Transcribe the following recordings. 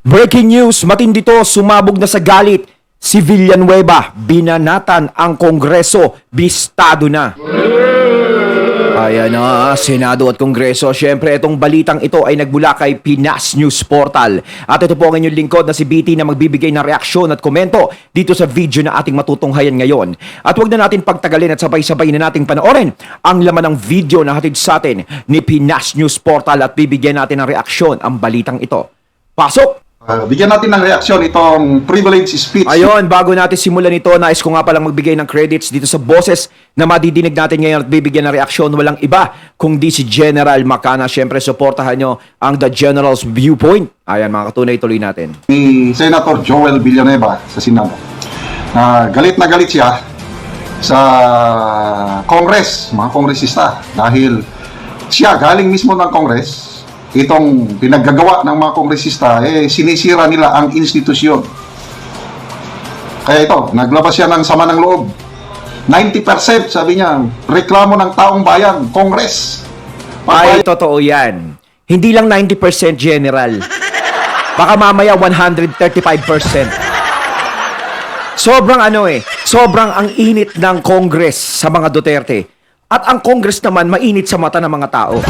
Breaking news, matindi to, sumabog na sa galit. Si Villanueva, binanatan ang Kongreso, bistado na. Ayan na, Senado at Kongreso. Siyempre, itong balitang ito ay nagmula kay Pinas News Portal. At ito po ang inyong lingkod na si BT na magbibigay ng reaksyon at komento dito sa video na ating matutunghayan ngayon. At huwag na natin pagtagalin at sabay-sabay na nating panoorin ang laman ng video na hatid sa atin ni Pinas News Portal at bibigyan natin ng reaksyon ang balitang ito. Pasok! Bigyan natin ng reaksyon itong privilege speech. Ayun, bago natin simulan ito, nais ko nga palang magbigay ng credits dito sa boses na madidinig natin ngayon at bibigyan ng reaksyon. Walang iba kundi si General Macana. Siyempre, supportahan nyo ang The General's Viewpoint. Ayan, mga katunay, tuloy natin. Ni Senator Joel Villanueva sa Senado. Galit na galit siya sa Congress, mga kongresista. Dahil siya galing mismo ng Congress, itong pinaggagawa ng mga kongresista, sinisira nila ang institusyon. Kaya ito, naglabas siya ng sama ng loob. 90% sabi niya, reklamo ng taong bayan, Congress. Ay, totoo yan. Hindi lang 90% general. Baka mamaya 135%. Sobrang ang init ng Congress sa mga Duterte. At ang Congress naman mainit sa mata ng mga tao.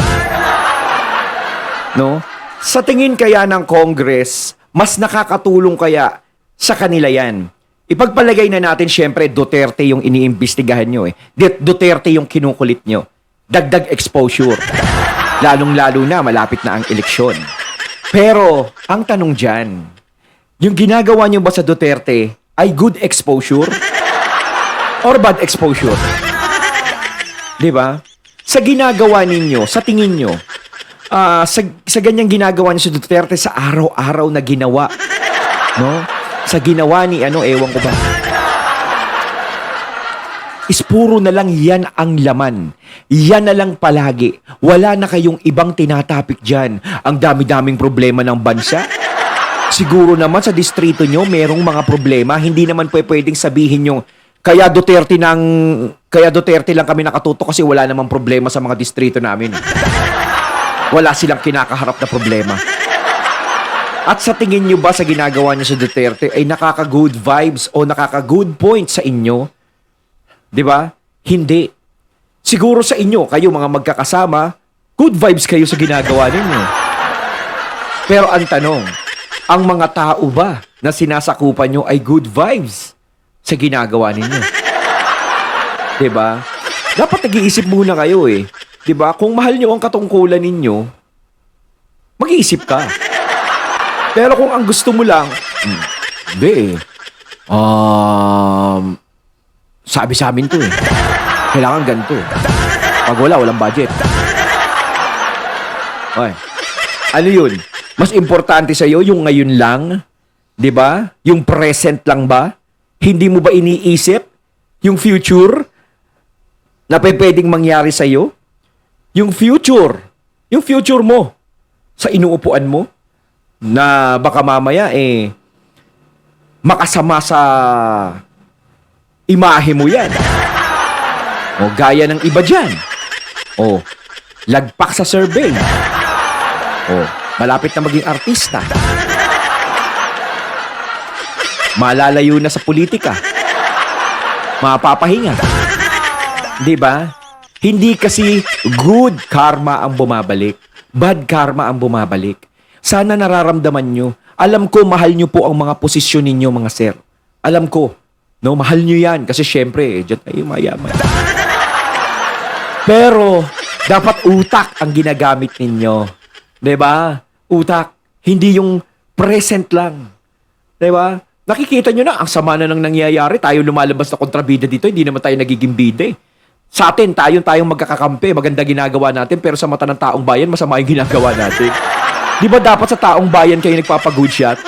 No? Sa tingin kaya ng Congress, mas nakakatulong kaya sa kanila yan. Ipagpalagay na natin, syempre, Duterte yung iniimbestigahan nyo eh. Duterte yung kinukulit nyo. Dagdag exposure. Lalong-lalo na, malapit na ang eleksyon. Pero, ang tanong dyan, yung ginagawa nyo ba sa Duterte ay good exposure? Or bad exposure? Diba? Sa ginagawa ninyo, sa tingin nyo, sa ganyang ginagawa niya si Duterte sa araw-araw na ginawa, no? Sa ginawa ni ewan ko ba, is puro na lang yan ang laman. Yan na lang palagi. Wala na kayong ibang tinatapik dyan. Ang dami-daming problema ng bansa. Siguro naman sa distrito nyo merong mga problema. Hindi naman pwedeng sabihin nyo, kaya Duterte lang kami nakatuto kasi wala namang problema sa mga distrito namin. Wala silang kinakaharap na problema. At sa tingin nyo ba sa ginagawa niya sa Duterte ay nakaka-good vibes o nakaka-good point sa inyo? Di ba? Hindi. Siguro sa inyo, kayo mga magkakasama, good vibes kayo sa ginagawa ninyo. Pero ang tanong, ang mga tao ba na sinasakupan nyo ay good vibes sa ginagawa ninyo? Di ba? Dapat nag-iisip muna kayo eh. Diba? Kung mahal nyo ang katungkulan ninyo, mag-iisip ka. Pero kung ang gusto mo lang, sabi sa amin to eh. Kailangan ganito. Pag walang budget. Okay. Ano yun? Mas importante sa'yo yung ngayon lang? Diba? Yung present lang ba? Hindi mo ba iniisip yung future na pwedeng mangyari sa'yo? Yung future mo sa inuupuan mo na baka mamaya makasama sa imahe mo yan. O gaya ng iba dyan. O lagpak sa survey. O malapit na maging artista. Malalayo na sa politika. Mapapahinga. Di ba? Hindi kasi good karma ang bumabalik. Bad karma ang bumabalik. Sana nararamdaman nyo. Alam ko, mahal nyo po ang mga posisyon ninyo, mga sir. Alam ko. No, mahal nyo yan. Kasi syempre, dyan tayo mayaman. Pero, dapat utak ang ginagamit ninyo. Diba? Utak. Hindi yung present lang. Diba? Nakikita nyo na, ang sama na nang nangyayari. Tayo lumalabas na kontrabida dito. Hindi naman tayo nagiging bida eh. Sa atin, tayong magkakakampi, maganda ginagawa natin, pero sa mata ng taong bayan, masama yung ginagawa natin. Di ba dapat sa taong bayan kayo nagpapag-good shot?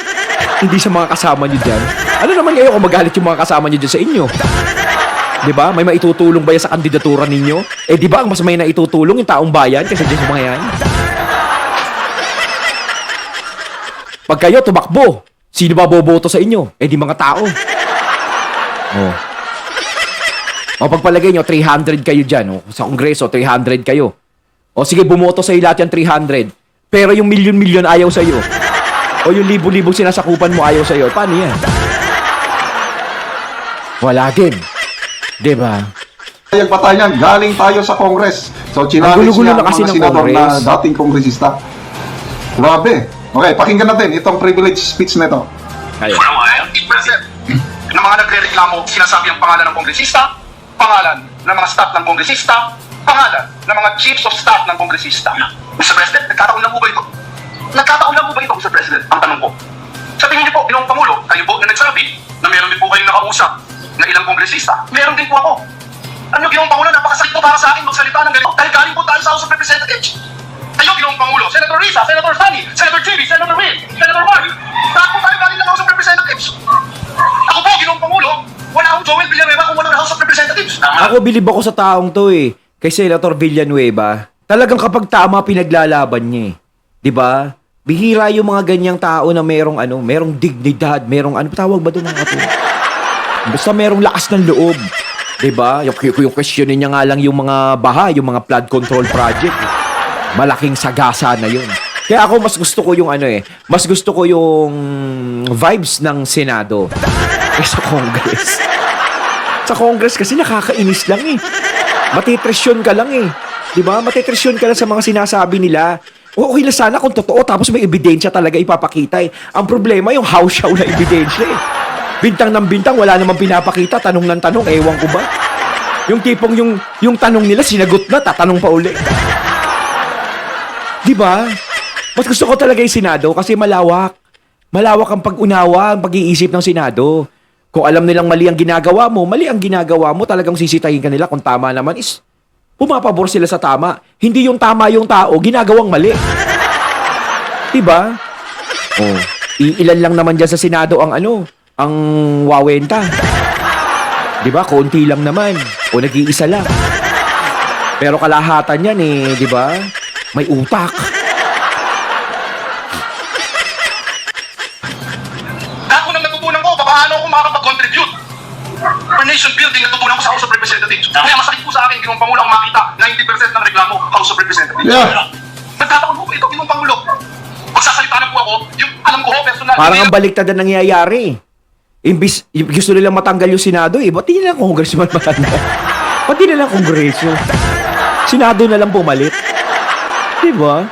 Hindi sa mga kasama nyo dyan? Ano naman kayo kung magalit yung mga kasama nyo dyan sa inyo? Di ba? May maitutulong ba yan sa kandidatura ninyo? Di ba ang mas may naitutulong yung taong bayan kasi dyan sa mga yan? Pag kayo tumakbo, sino ba boboto sa inyo? Di mga tao. O pagpalagay nyo, 300 kayo dyan. Sa Kongreso, 300 kayo. O sige, bumoto sa'yo lahat yan 300. Pero yung milyon-milyon ayaw sa'yo. O yung libo-libong sinasakupan mo ayaw sa'yo. Paano yan? Wala din. Diba? Yung batayan, galing tayo sa Congress. So, Ang challenge gulo-gulo niya na ang kasi mga ng senador na Congress. dating kongresista. Grabe. Okay, pakinggan natin itong privilege speech na ito. Ayun. ng mga nagre-reklamo, sinasabi ang pangalan ng kongresista, pangalan ng mga staff ng kongresista, pangalan ng mga chiefs of staff ng kongresista. Mr. President, nagkataon lang po ba ito? Nagkataon lang po ba ito, Mr. President? Ang tanong ko. Sa tingin niyo po, Ginoong Pangulo, kayo po na nagsabi na meron din po kayong nakausap na ilang kongresista. Meron din po ako. Ano, Ginoong Pangulo, napakasakit po para sa akin magsalita ng ganito. Dahil galing po tayo sa House of Representatives. Kayo, Ginoong Pangulo, Senator Risa, Senator Sunny, Senator JB, Senator Will, Senator Mark, lahat po tayo galing ng House of Representatives. Ako po, Ginoong Pangulo, wala akong Joel Villanueva kung walang House of Representatives. Ako bilib ako sa taong to eh. Kay Senator Villanueva. Talagang kapag tama pinaglalaban niya eh. 'Di ba? Bihira yung mga ganyang tao na merong dignidad, merong tawag ba doon mga to? Basta merong lakas ng loob. 'Di ba? Yung questionin niya nga lang yung mga baha, yung mga flood control project. Malaking sagasa na yun. Kaya ako mas gusto ko yung mas gusto ko yung vibes ng Senado sa Congress. Sa Congress kasi nakakainis lang eh. Matitresyon ka lang eh. 'Di ba? Matitresyon ka lang sa mga sinasabi nila. Okay lang sana kung totoo tapos may ebidensya talaga ipapakita eh. Ang problema yung house show na ebidensya eh. Bintang ng bintang, wala namang pinapakita, tanong ng tanong, ewan ko ba? Yung tipong yung tanong nila sinagot na, tatanong pa uli. 'Di ba? Mas gusto ko talaga yung Senado kasi malawak. Malawak ang pag-unawa, ang pag-iisip ng Senado. Kung alam nilang mali ang ginagawa mo, talagang sisitahin ka nila. Kung tama naman is, pumapabor sila sa tama. Hindi yung tama yung tao, ginagawang mali. Diba? Oh, iilan lang naman dyan sa Senado ang wawenta. Diba? Konti lang naman. O nag-iisa lang. Pero kalahatan yan eh, diba? May utak. Ako nang natutunan ko, paano ako makakapag-contribute for nation building natutunan ko sa House of Representatives. Kaya masakit po sa akin, Ginoong Pangulo, ang makita 90% ng reklamo, House of Representatives. Yeah. Nagkataon po ito, Ginoong Pangulo. Magsasalita na po ako, yung alam ko ho, personal. Parang ang baliktad na nangyayari. Imbis, gusto nilang matanggal yung Senado eh. Ba't di nilang congressman matanggal? Ba't di nilang kongreso? Senado na lang pumalit. Diba?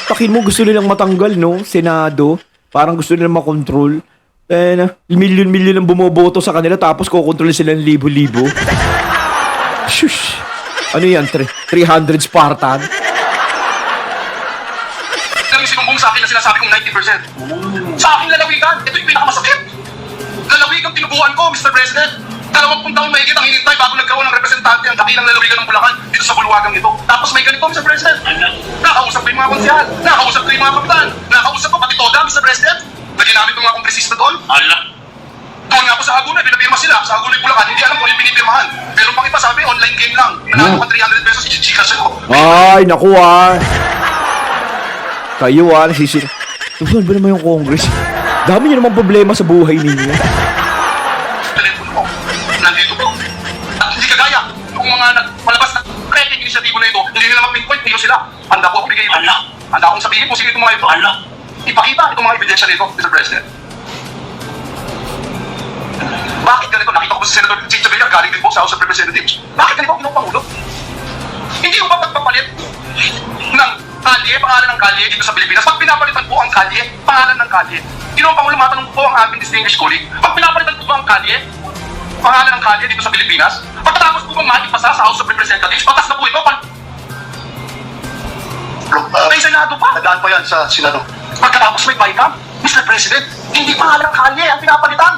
Takin mo, gusto nilang matanggal, no? Senado. Parang gusto nilang makontrol. Milyon-milyon ang bumoboto sa kanila tapos kukontrol sila ng libo-libo. Shush! Ano yan? 300 Spartan? Yung sinumbong sa akin na sinasabi kong 90%. Sa aking lalawigan, ito yung pinakamasakit. Lalawigang tinubuhan ko, Mr. President. 20 taon mahigit ang hinintay bago nagkaroon ng representante ang dakilang lalawigan ng Bulacan dito sa bulwagang ito. Tapos may ganito, Mr. President. Nakausap ko yung mga konsehal, nakausap ko yung mga kapitan, nakausap ko pati Toda, Mr. President. Na ginamit ng mga kongresista doon. Doon nga po sa Hagunay, pinapirma sila sa Hagunay Bulacan. Hindi alam kung yung pinipirmahan. Pero pang iba sabi, online game lang. Nanalo ka 300 pesos, ichichika sa'yo. Ay, naku ah. Kayo ah, nasisira. Saan ba naman yung Congress? Dami niyo naman problema sa buhay ninyo. Telepono ko. Nandito po. At hindi kagaya. Kung mga malabas na creative initiatibo na ito, hindi nila mag-pinpoint, hindi sila. Handa po ako bigay ito. Handa akong sabihin kung sige itong mga ito. Ipakita itong mga ebidensya nito, Mr. President. Bakit ganito? Nakita ko po si Senator Chicho Villar, galing din po sa House of Representatives. Bakit ganito, Ginoong Pangulo? Hindi ko ba pagpapalit ng kalye, pangalan ng kalye dito sa Pilipinas? Pag pinapalitan po ang kalye, pangalan ng kalye. Ginoong Pangulo, matanong po ang ating distinguished colleague. Pag pinapalitan po ba ang kalye, pangalan ng kalye dito sa Pilipinas, pagkatapos po bang maipasa sa House of Representatives, patas na po ito. May Senado pa. Nadaan pa yan sa Senado. Pagkatapos may bycam, Mr. President, hindi pangalan ng kalye ang pinapalitan.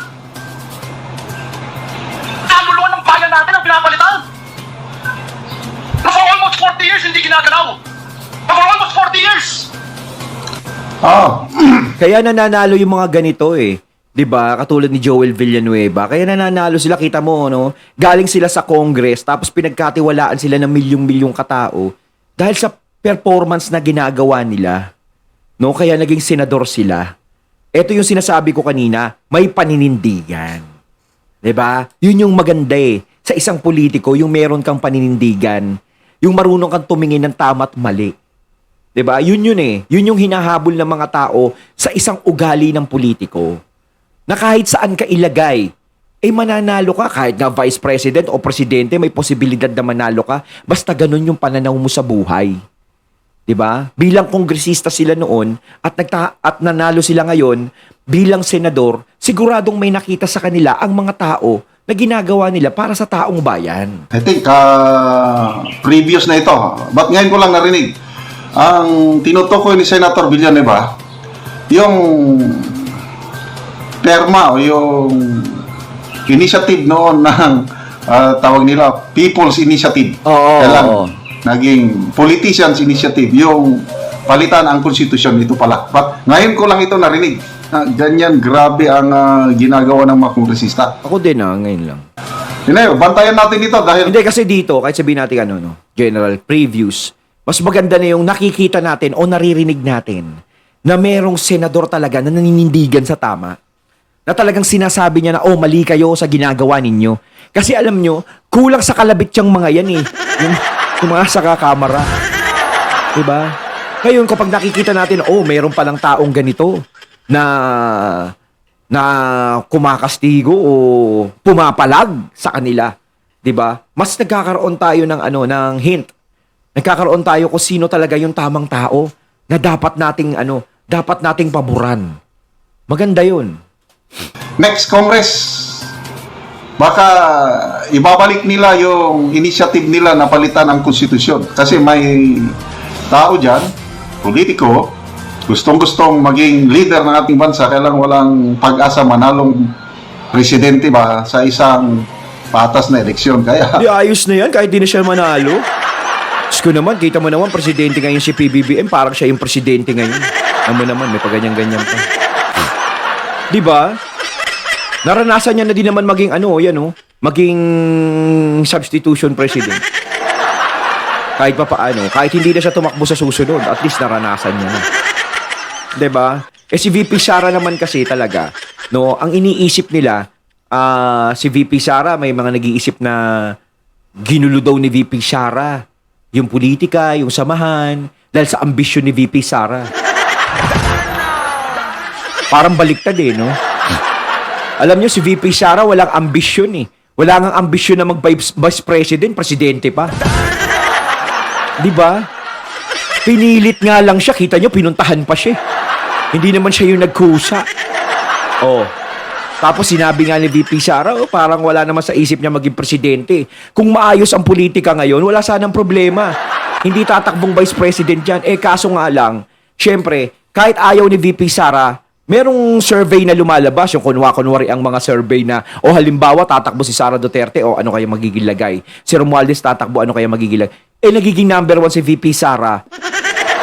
Kaluluwa ng bayan natin ang pinapalitan. Na for almost 40 years, hindi ginagalaw. Na for almost 40 years. Kaya nananalo yung mga ganito eh. 'Di ba? Katulad ni Joel Villanueva. Kaya nananalo sila, kita mo, no? Galing sila sa Congress tapos pinagkatiwalaan sila ng milyong-milyong katao dahil sa performance na ginagawa nila. No? Kaya naging senador sila. Ito yung sinasabi ko kanina, may paninindigan. 'Di ba? Yun yung maganda eh. Sa isang politiko, yung meron kang paninindigan, yung marunong kang tumingin ng tama at mali. 'Di ba? Yun eh. Yun yung hinahabol ng mga tao sa isang ugali ng politiko. Na kahit saan ka ilagay, mananalo ka. Kahit nga vice president o presidente, may posibilidad na manalo ka. Basta ganun yung pananaw mo sa buhay. 'Di ba? Bilang kongresista sila noon at nanalo sila ngayon bilang senador, siguradong may nakita sa kanila ang mga tao na ginagawa nila para sa taong bayan. I think previous na ito. But ngayon ko lang narinig. Ang tinutukoy ni Senator Villanueva, yung perma o yung initiative noon ng tawag nila People's Initiative. Oo. Kailan naging Politicians Initiative, yung palitan ang konstitusyon, ito pala. But ngayon ko lang ito narinig. Ganyan, grabe ang ginagawa ng mga kongresista. Ako din ngayon lang. Yun, bantayan natin ito dahil Hindi kasi dito, kahit sabihin natin general previews, mas maganda na yung nakikita natin o naririnig natin na merong senador talaga na naninindigan sa tama. Na talagang sinasabi niya na, mali kayo sa ginagawa ninyo. Kasi alam nyo, kulang sa kalabit yung mga yan eh. Yung mga saka-kamera. Diba? Ngayon, kapag nakikita natin, mayroon palang taong ganito na kumakastigo o pumapalag sa kanila, 'di ba? Mas nagkakaroon tayo ng hint. Nagkakaroon tayo kung sino talaga yung tamang tao na dapat nating paboran. Maganda 'yun. next Congress, baka ibabalik nila yung initiative nila na palitan ang konstitusyon. Kasi may tao dyan, politiko, gustong-gustong maging leader ng ating bansa, kailang walang pag-asa manalong presidente ba sa isang patas na eleksyon. Kaya, Di ayos na yan kahit di na siya manalo. Diyos ko naman, kita mo naman, presidente ngayon si PBBM, parang siya yung presidente ngayon. Alam mo naman, may paganyan-ganyan pa. Di ba? Naranasan niya na din naman maging maging substitution president. Kahit pa paano, kahit hindi na siya tumakbo sa susunod, at least naranasan niya na. 'Di ba? Si VP Sara naman kasi talaga, ang iniisip nila, si VP Sara, may mga nag-iisip na ginulo daw ni VP Sara yung politika, yung samahan, dahil sa ambisyon ni VP Sara. Parang baliktad no? Alam niyo, si VP Sara walang ambisyon eh. Wala ngang ambisyon na mag-vice president, presidente pa. 'Di ba? Pinilit nga lang siya, kita niyo, pinuntahan pa siya. Hindi naman siya yung nagkusa. Tapos sinabi nga ni VP Sara, parang wala naman sa isip niya maging presidente. Kung maayos ang politika ngayon, wala sanang problema. Hindi tatakbong vice president dyan. Kaso nga lang, syempre, kahit ayaw ni VP Sara, merong survey na lumalabas, yung kunwari ang mga survey na, halimbawa, tatakbo si Sara Duterte, ano kaya magiging lagay? Si Romualdez tatakbo, ano kaya magiging lagay? Nagiging number 1 si VP Sara.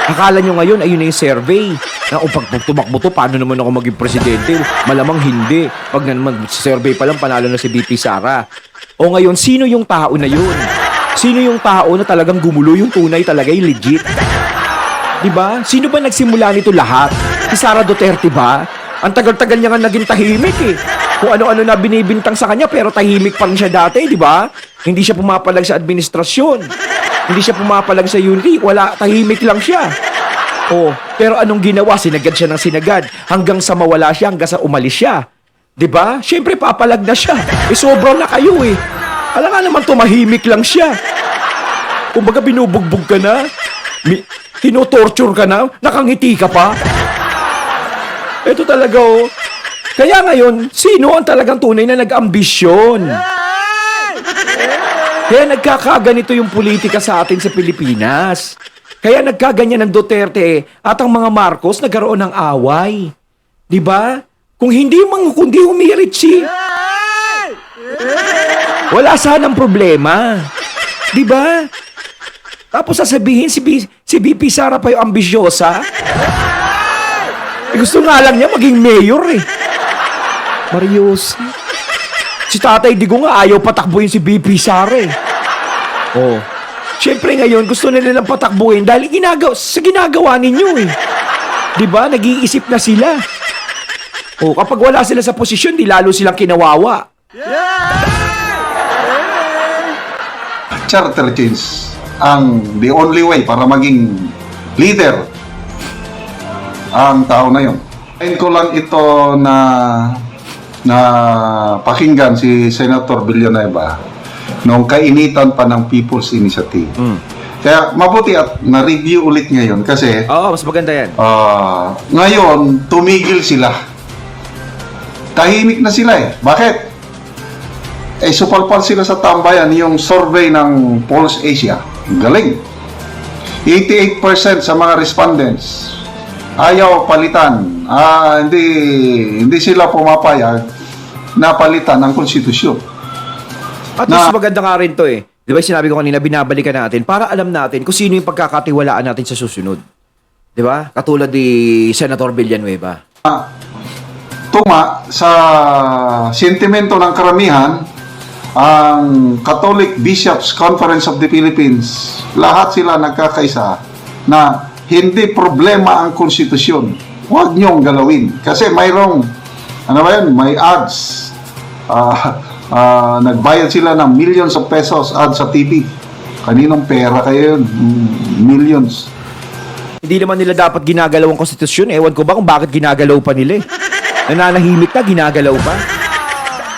Akala nyo ngayon, ayun na yung survey. Na pag tumakbo to, paano naman ako maging presidente? Malamang hindi. Pag naman survey pa lang, panalo na si VP Sara. Ngayon, sino yung tao na yun? Sino yung tao na talagang gumulo, yung tunay talaga, yung legit? Diba? Sino ba nagsimula nito lahat? Si Sara Duterte ba? Ang tagal-tagal niya nga naging tahimik eh. Kung ano-ano na binibintang sa kanya, pero tahimik pa rin siya dati, di ba? Hindi siya pumapalag sa administrasyon. Hindi siya pumapalag sa unity. Tahimik lang siya. Pero anong ginawa? Sinagad siya ng sinagad. Hanggang sa mawala siya, hanggang sa umalis siya. 'Di ba? Siyempre, papalag na siya. Sobra na kayo eh. Alam nga naman, tumahimik lang siya. Kumbaga, binubugbog ka na. Tinotorture ka na. Nakangiti ka pa. Ito talaga Kaya ngayon, sino ang talagang tunay na nag-ambisyon? Kaya nagkakaganito yung politika sa atin sa Pilipinas. Kaya nagkaganyan ng Duterte at ang mga Marcos nagkaroon ng away. 'Di ba? Kundi humirit wala sanang problema. 'Di ba? Tapos sasabihin si VP Sara pa yung ambisyosa. Gusto nga lang niya maging mayor eh. Marios. Si Tatay Digo nga ayaw patakbuhin si VP Sara eh. Siyempre ngayon gusto na nilang patakbuhin dahil ginagawa ninyo eh. 'Di ba? Nag-iisip na sila. Kapag wala sila sa posisyon, di lalo silang kinawawa. charter change ang the only way para maging leader ang tao na yun. Ayun ko lang ito na pakinggan si Senator Villanueva nung kainitan pa ng People's Initiative. Kaya mabuti at na-review ulit ngayon kasi Oo, mas maganda yan. ngayon tumigil sila. Tahimik na sila eh. Bakit? Supalpal sila sa tambayan yung survey ng Pulse Asia. Galing. 88% sa mga respondents ayaw palitan. Hindi sila pumapayag na palitan ang konstitusyon. At mas maganda nga rin to eh. Di ba sinabi ko kanina, binabalikan natin para alam natin kung sino yung pagkakatiwalaan natin sa susunod. Di ba? Katulad ni Senator Villanueva. Tuma sa sentimento ng karamihan, ang Catholic Bishops Conference of the Philippines, lahat sila nagkakaisa na hindi problema ang konstitusyon. Huwag niyong galawin. Kasi mayroong, may ads. Nagbayad sila ng millions of pesos ads sa TV. Kaninong pera kayo yun? Millions. Hindi naman nila dapat ginagalaw ang konstitusyon. Ewan ko ba kung bakit ginagalaw pa nila eh. Nananahimik na, ginagalaw pa.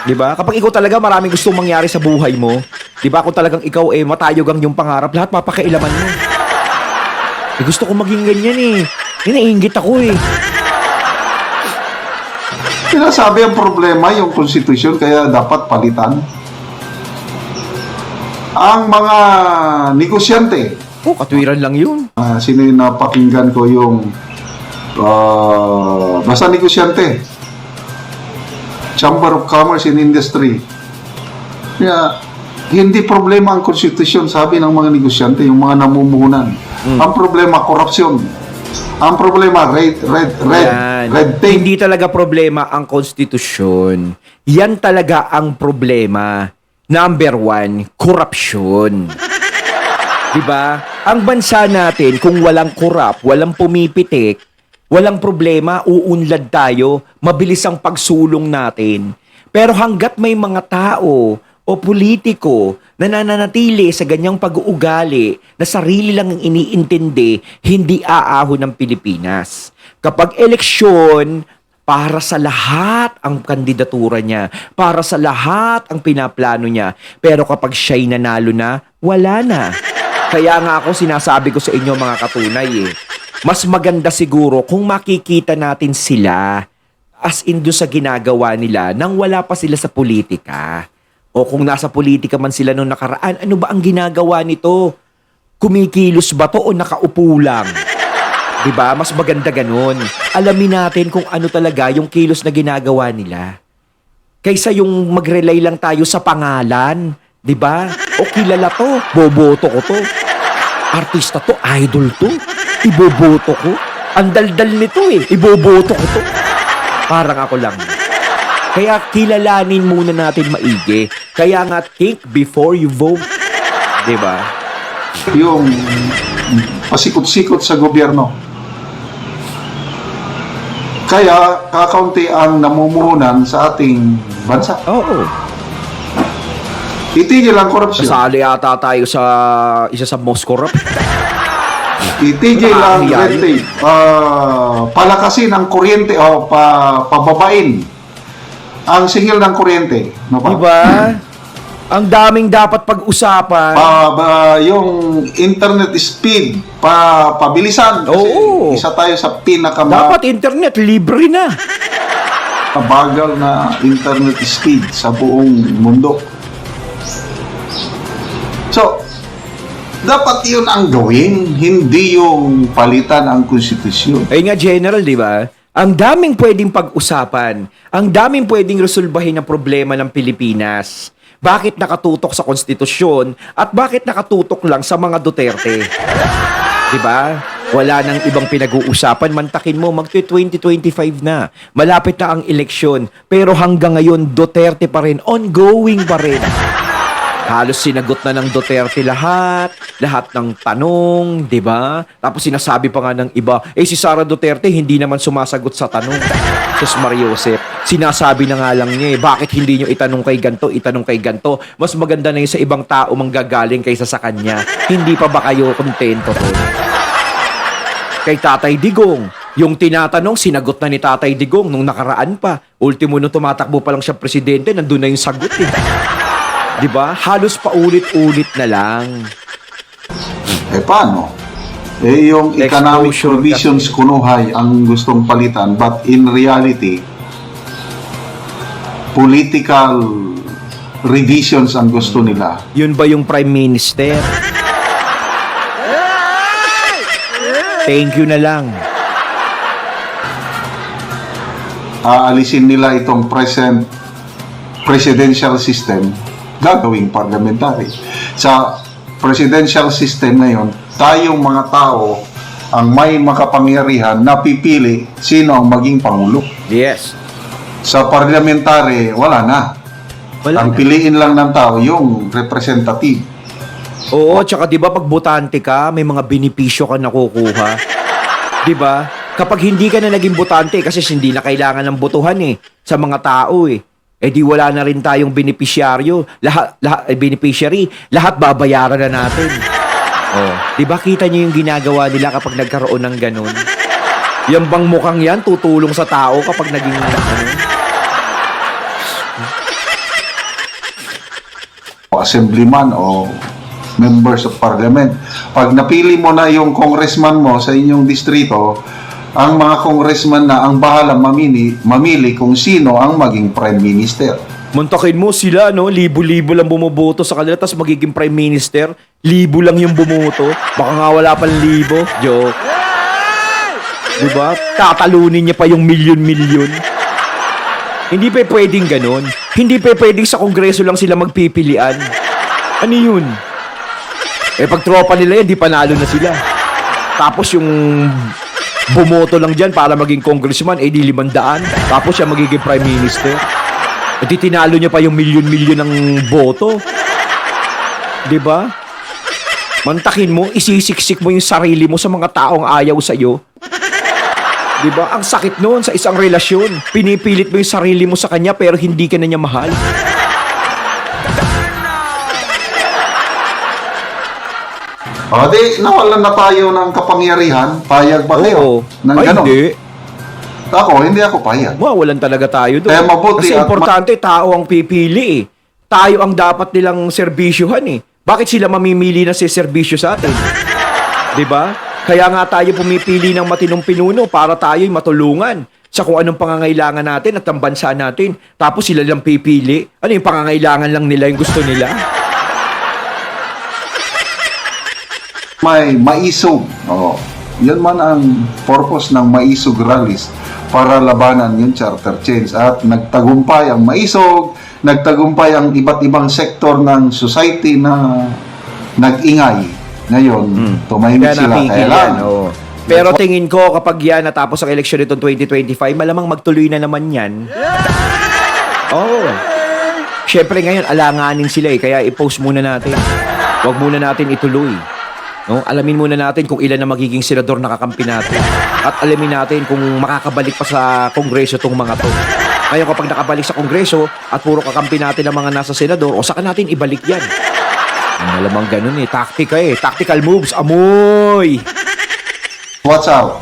Diba? Kapag ikaw talaga maraming gustong mangyari sa buhay mo, diba kung talagang ikaw matayog ang yung pangarap, lahat papakailaman mo. Gusto ko maging ganyan eh. Iniinggit ako eh. Sinasabi ang problema yung konstitusyon kaya dapat palitan. Ang mga negosyante, Katwiran lang yun. sino yung napakinggan ko yung basta negosyante, Chamber of Commerce and Industry. Kaya, hindi problema ang konstitusyon, sabi ng mga negosyante, yung mga namumuhunan. Ang problema, korupsyon. Ang problema, red tape. Hindi talaga problema ang konstitusyon. Yan talaga ang problema. Number 1, korupsyon. Diba? Ang bansa natin, kung walang korap, walang pumipitik, walang problema, uunlad tayo, mabilis ang pagsulong natin. Pero hanggat may mga tao o politiko na nananatili sa ganyang pag-uugali na sarili lang ang iniintindi, hindi aahon ng Pilipinas. Kapag eleksyon, para sa lahat ang kandidatura niya, para sa lahat ang pinaplano niya. Pero kapag siya'y nanalo na, wala na. Kaya nga ako sinasabi ko sa inyo mga katunay mas maganda siguro kung makikita natin sila as in doon sa ginagawa nila nang wala pa sila sa politika. O kung nasa politika man sila noong nakaraan, ano ba ang ginagawa nito? Kumikilos ba to o nakaupo lang? Diba? Mas maganda ganun. Alamin natin kung ano talaga yung kilos na ginagawa nila. Kaysa yung mag-rely lang tayo sa pangalan. Diba? O kilala to, boboto ko to. Artista to, idol to. Iboboto ko. Ang daldal nito iboboto ko to. Parang ako lang. Kaya kilalanin muna natin maigi. Kaya nga, think before you vote. Diba? Yung pasikot-sikot sa gobyerno. Kaya kakaunti ang namumuhunan sa ating bansa. Oo. Itigil ang korupsyon. Kasali ata tayo sa isa sa most corrupt. Itigil ang red tape. Palakasin ang kuryente o pababain ang singil ng kuryente. No ba? Diba? Ang daming dapat pag-usapan. Yung internet speed, pabilisan. Kasi Oo. isa tayo sa Dapat internet, libre na. bagal na internet speed sa buong mundo. So, dapat yun ang gawin, hindi yung palitan ang konstitusyon. Ay nga, General, di ba? Ang daming pwedeng pag-usapan. Ang daming pwedeng resolbahin ng problema ng Pilipinas. Bakit nakatutok sa konstitusyon at bakit nakatutok lang sa mga Duterte? Di ba? Wala nang ibang pinag-uusapan. Mantakin mo, mag-2025 na. Malapit na ang eleksyon. Pero hanggang ngayon, Duterte pa rin. Ongoing pa rin. Halos sinagot na ng Duterte lahat ng tanong, di ba? Tapos sinasabi pa nga ng iba, si Sara Duterte hindi naman sumasagot sa tanong. Sus Mariosep, sinasabi na nga lang niya, bakit hindi nyo itanong kay ganto? Mas maganda na yun sa ibang tao manggagaling kaysa sa kanya. Hindi pa ba kayo kontento to? kay Tatay Digong. Yung tinatanong, sinagot na ni Tatay Digong nung nakaraan pa. Ultimo nung tumatakbo pa lang siya presidente, nandun na yung sagot eh. Diba? Halos paulit-ulit na lang. Paano? Yung economic Exposure provisions kunuhay ang gustong palitan, but in reality, political revisions ang gusto nila. Yun ba yung Prime Minister? Thank you na lang. Aalisin nila itong presidential system, gagawing parliamentary. Sa presidential system ngayon, tayong mga tao ang may makapangyarihan na pipili sino ang maging pangulo. Yes. Sa parliamentary, wala na. Wala Ang na. piliin lang ng tao yung representative. Oo, tsaka 'di ba pag botante ka, may mga benepisyo ka nakukuha. 'Di ba? Kapag hindi ka na naging botante kasi hindi na kailangan ng botohan sa mga tao Eh di wala na rin tayong beneficiaryo, beneficiary, lahat babayaran na natin. Oh, 'di ba kita niyo yung ginagawa nila kapag nagkaroon ng ganun? Yan bang mukhang yan tutulong sa tao kapag naging Assemblyman o members of parliament. Pag napili mo na yung congressman mo sa inyong distrito, ang mga congressman na ang bahala mamili kung sino ang maging prime minister. Muntakin mo sila, no? Libo-libo lang bumoboto sa kanila, tapos magiging prime minister. Libo lang yung bumoto. Baka nga wala pang libo. Joke. Diba? Tatalunin niya pa yung milyon-milyon. Hindi pa pwedeng ganon. Hindi pa pwedeng sa kongreso lang sila magpipilian. Ano yun? Pag tropa nila yan, di panalo na sila. Tapos yung bumoto lang dyan para maging congressman, di 500. Tapos siya magiging prime minister. Di tinalo niya pa yung milyon-milyon ng boto. Diba? Mantakin mo, isisiksik mo yung sarili mo sa mga taong ayaw sa'yo. Diba? Ang sakit noon sa isang relasyon. Pinipilit mo yung sarili mo sa kanya pero hindi ka na niya mahal. Di nawalan na tayo ng kapangyarihan. Payag ba kayo? Nang ganon? Hindi. Hindi ako payag. Wawalan talaga tayo doon. Kaya mabuti Kasi at importante, tao ang pipili Tayo ang dapat nilang serbisyuhan Bakit sila mamimili na serbisyo sa atin? 'Di ba? Kaya nga tayo pumipili ng matinong pinuno para tayo'y matulungan sa kung anong pangangailangan natin at ang bansa natin. Tapos sila lang pipili. Ano yung pangangailangan lang nila, yung gusto nila? May maisog. Yan man ang purpose ng maisog rallies para labanan yung charter change. At nagtagumpay ang maisog, nagtagumpay ang iba't ibang sektor ng society na nag-ingay. Ngayon, tumahimik sila. Kaya lang. Pero tingin ko kapag yan natapos ang eleksyon nitong 2025, malamang magtuloy na naman yan. Siyempre ngayon, alanganin sila kaya i-post muna natin. Huwag muna natin ituloy. Alamin muna natin kung ilan na magiging senador na kakampi natin. At alamin natin kung makakabalik pa sa kongreso tong mga to. Ngayon kapag nakabalik sa kongreso at puro kakampi natin ang mga nasa senador, saka natin ibalik yan. Malamang ganun Tactical moves, amoy! Watch out.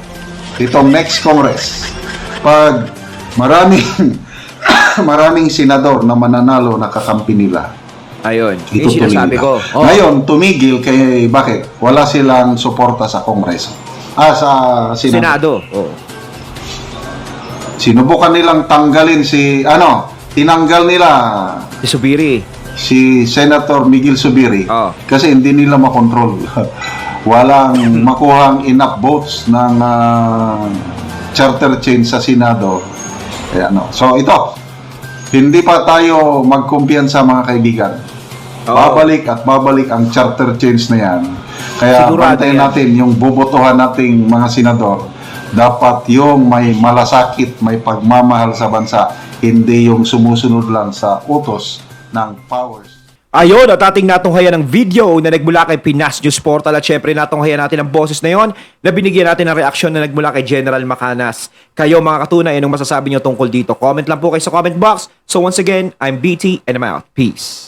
Itong next Congress, pag maraming senador na mananalo na kakampi nila, Ayun, yung itutuloy sinasabi nila. ko. Ngayon, tumigil kay bakit? Wala silang suporta sa Kongreso. Sa Senado. Sinubukan nilang tanggalin tinanggal nila Si Subiri. si Senator Miguel Zubiri kasi hindi nila makontrol. Walang makuhang enough votes ng charter change sa Senado. So ito, hindi pa tayo magkumpiyansa mga kaibigan. Babalik at babalik ang charter change na yan. Kaya Sigurado bantayan yan. natin yung bubotohan nating mga senador. Dapat yung may malasakit, may pagmamahal sa bansa, hindi yung sumusunod lang sa utos ng powers. Ayun, at ating natunghayan ng video na nagmula kay Pinas News Portal at syempre natunghayan natin ang boses na yon na binigyan natin ng reaksyon na nagmula kay General Macanas. Kayo mga katunay, anong masasabi nyo tungkol dito? Comment lang po kayo sa comment box. So once again, I'm BT and I'm out. Peace.